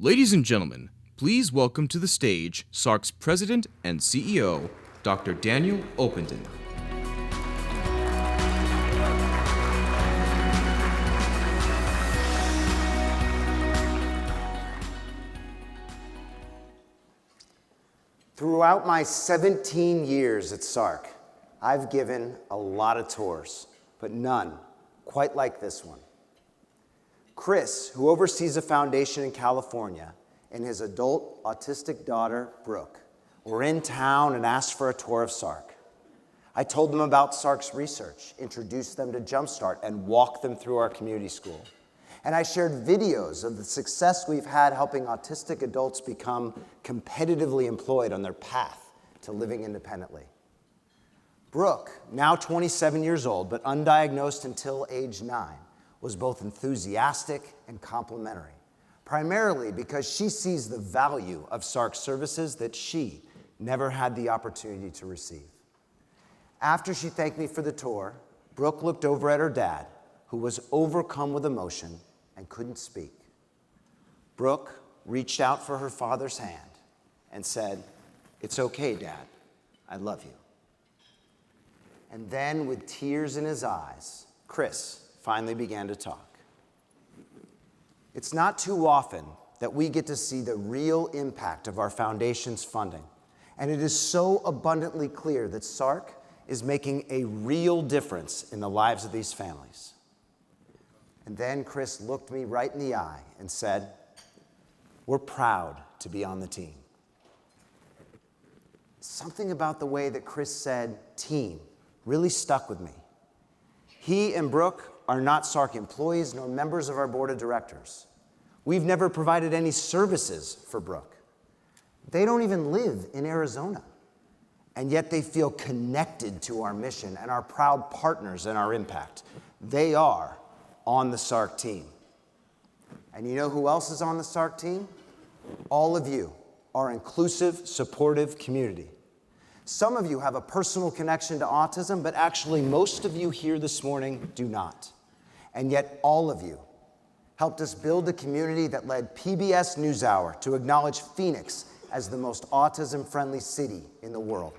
Ladies and gentlemen, please welcome to the stage SARRC's President and CEO, Dr. Daniel Openden. Throughout my 17 years at SARRC, I've given a lot of tours, but none quite like this one. Chris, who oversees a foundation in California, and his adult autistic daughter, Brooke, were in town and asked for a tour of SARRC. I told them about SARRC's research, introduced them to Jumpstart, and walked them through our community school. And I shared videos of the success we've had helping autistic adults become competitively employed on their path to living independently. Brooke, now 27 years old, but undiagnosed until age 9, was both enthusiastic and complimentary, primarily because she sees the value of SARRC services that she never had the opportunity to receive. After she thanked me for the tour, Brooke looked over at her dad, who was overcome with emotion and couldn't speak. Brooke reached out for her father's hand and said, "It's okay, Dad. I love you." And then, with tears in his eyes, Chris finally began to talk. It's not too often that we get to see the real impact of our foundation's funding, and it is so abundantly clear that SARRC is making a real difference in the lives of these families. And then Chris looked me right in the eye and said, "We're proud to be on the team." Something about the way that Chris said team really stuck with me. He and Brooke are not SARRC employees nor members of our board of directors. We've never provided any services for Brooke. They don't even live in Arizona. And yet they feel connected to our mission and are proud partners in our impact. They are on the SARRC team. And you know who else is on the SARRC team? All of you, our inclusive, supportive community. Some of you have a personal connection to autism, but actually most of you here this morning do not. And yet all of you helped us build a community that led PBS NewsHour to acknowledge Phoenix as the most autism-friendly city in the world.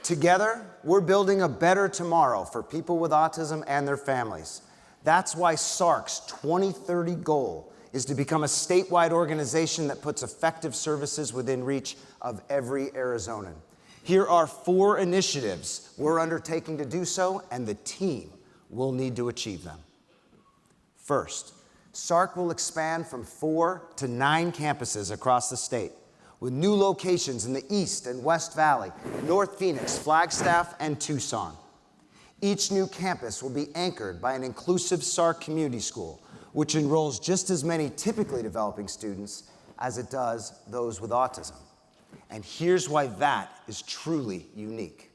Together, we're building a better tomorrow for people with autism and their families. That's why SARRC's 2030 goal is to become a statewide organization that puts effective services within reach of every Arizonan. Here are 4 initiatives we're undertaking to do so, and the team will need to achieve them. First, SARRC will expand from 4 to 9 campuses across the state, with new locations in the East and West Valley, North Phoenix, Flagstaff, and Tucson. Each new campus will be anchored by an inclusive SARRC community school, which enrolls just as many typically developing students as it does those with autism. And here's why that is truly unique.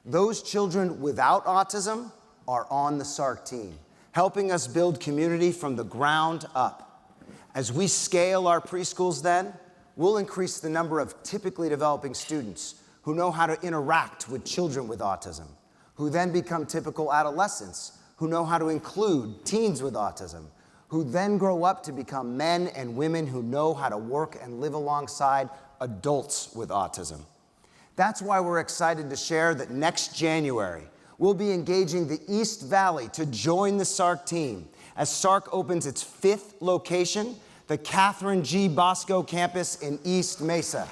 Those children without autism are on the SARRC team, helping us build community from the ground up. As we scale our preschools then, we'll increase the number of typically developing students who know how to interact with children with autism, who then become typical adolescents, who know how to include teens with autism, who then grow up to become men and women who know how to work and live alongside adults with autism. That's why we're excited to share that next January, we'll be engaging the East Valley to join the SARRC team as SARRC opens its 5th location, the Catherine G. Bosco campus in East Mesa.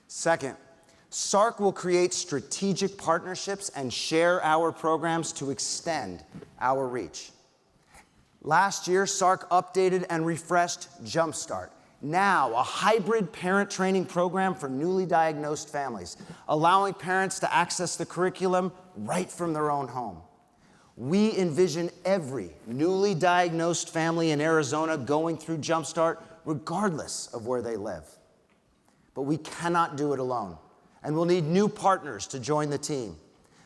Second, SARRC will create strategic partnerships and share our programs to extend our reach. Last year, SARRC updated and refreshed Jumpstart, now a hybrid parent training program for newly diagnosed families, allowing parents to access the curriculum right from their own home. We envision every newly diagnosed family in Arizona going through Jumpstart regardless of where they live. But we cannot do it alone, and we'll need new partners to join the team.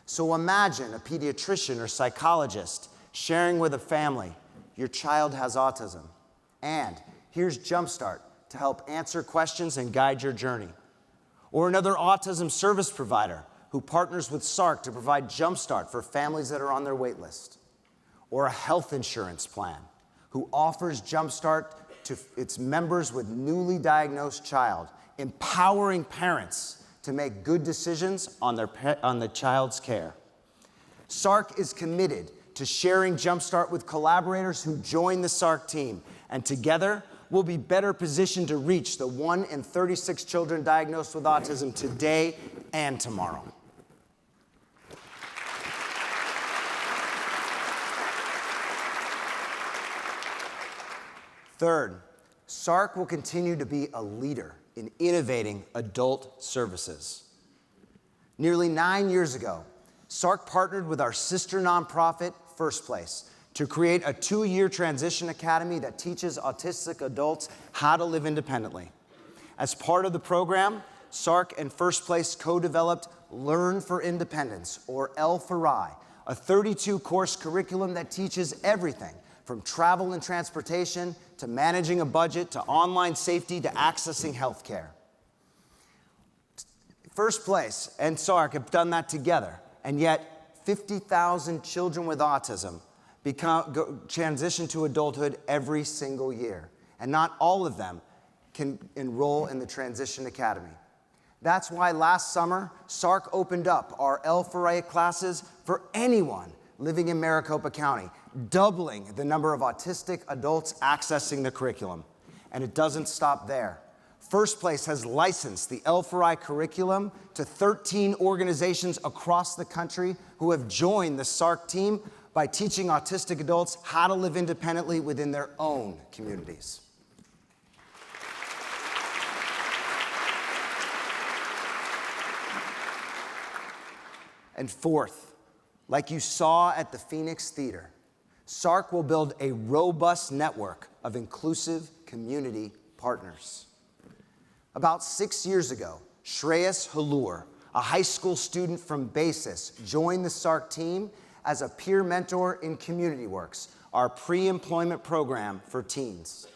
So imagine a pediatrician or psychologist sharing with a family, "Your child has autism," And here's Jumpstart to help answer questions and guide your journey. Or another autism service provider who partners with SARRC to provide Jumpstart for families that are on their wait list. Or a health insurance plan who offers Jumpstart to its members with newly diagnosed child, empowering parents to make good decisions on the child's care. SARRC is committed to sharing Jumpstart with collaborators who join the SARRC team, and together we'll be better positioned to reach the 1 in 36 children diagnosed with autism today and tomorrow. Third, SARRC will continue to be a leader in innovating adult services. Nearly 9 years ago, SARRC partnered with our sister nonprofit, First Place, to create a 2-year transition academy that teaches autistic adults how to live independently. As part of the program, SARRC and First Place co-developed Learn for Independence, or L4I, a 32-course curriculum that teaches everything from travel and transportation to managing a budget to online safety to accessing health care. First Place and SARRC have done that together, and yet 50,000 children with autism transition to adulthood every single year, and not all of them can enroll in the Transition Academy. That's why last summer, SARRC opened up our L4A classes for anyone living in Maricopa County, doubling the number of autistic adults accessing the curriculum. And it doesn't stop there. First Place has licensed the L4I curriculum to 13 organizations across the country who have joined the SARRC team by teaching autistic adults how to live independently within their own communities. And fourth, like you saw at the Phoenix Theater, SARRC will build a robust network of inclusive community partners. About 6 years ago, Shreyas Halur, a high school student from Basis, joined the SARRC team as a peer mentor in Community Works, our pre-employment program for teens.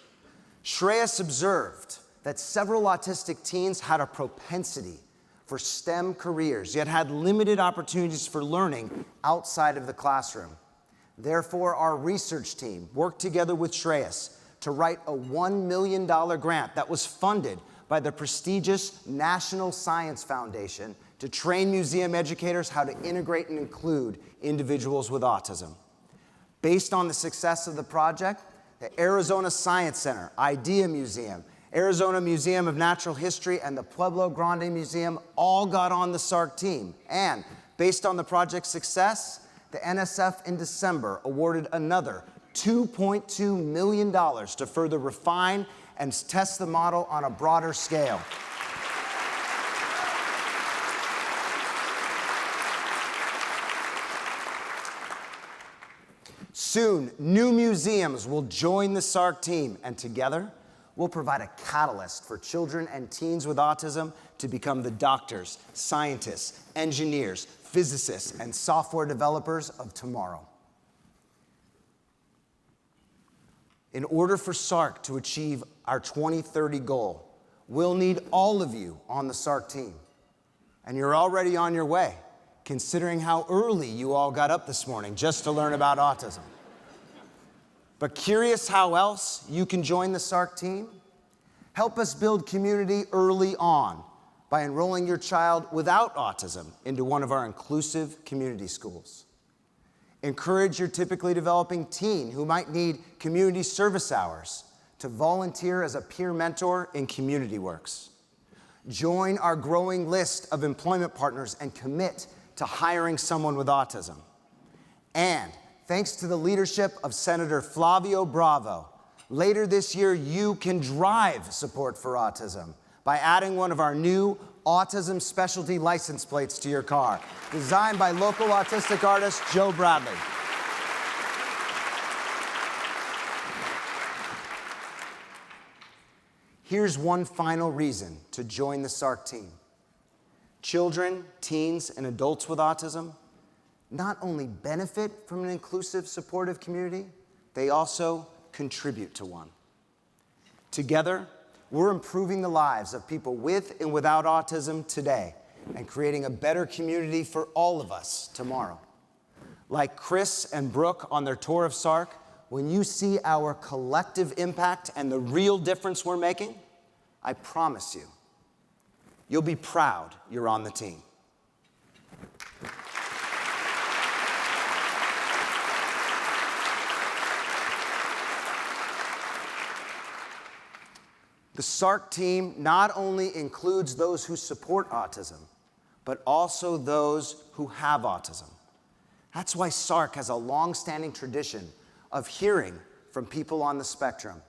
Shreyas observed that several autistic teens had a propensity for STEM careers, yet had limited opportunities for learning outside of the classroom. Therefore, our research team worked together with Shreyas to write a $1 million grant that was funded by the prestigious National Science Foundation to train museum educators how to integrate and include individuals with autism. Based on the success of the project, the Arizona Science Center, IDEA Museum, Arizona Museum of Natural History, and the Pueblo Grande Museum all got on the SARRC team. And based on the project's success, the NSF in December awarded another $2.2 million to further refine and test the model on a broader scale. Soon, new museums will join the SARRC team, and together, we'll provide a catalyst for children and teens with autism to become the doctors, scientists, engineers, physicists, and software developers of tomorrow. In order for SARRC to achieve our 2030 goal, we'll need all of you on the SARRC team. And you're already on your way, considering how early you all got up this morning just to learn about autism. But curious how else you can join the SARRC team? Help us build community early on by enrolling your child without autism into one of our inclusive community schools. Encourage your typically developing teen who might need community service hours to volunteer as a peer mentor in Community Works. Join our growing list of employment partners and commit to hiring someone with autism. And thanks to the leadership of Senator Flavio Bravo, later this year you can drive support for autism by adding one of our new autism specialty license plates to your car, designed by local autistic artist Joe Bradley. Here's one final reason to join the SARRC team. Children, teens, and adults with autism not only benefit from an inclusive, supportive community, they also contribute to one. Together, we're improving the lives of people with and without autism today and creating a better community for all of us tomorrow. Like Chris and Brooke on their tour of SARRC, when you see our collective impact and the real difference we're making, I promise you, you'll be proud you're on the team. The SARRC team not only includes those who support autism, but also those who have autism. That's why SARRC has a long-standing tradition of hearing from people on the spectrum.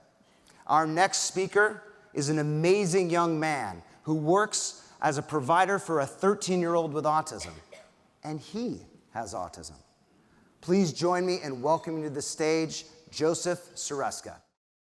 Our next speaker is an amazing young man who works as a provider for a 13-year-old with autism, and he has autism. Please join me in welcoming to the stage Joseph SARRC.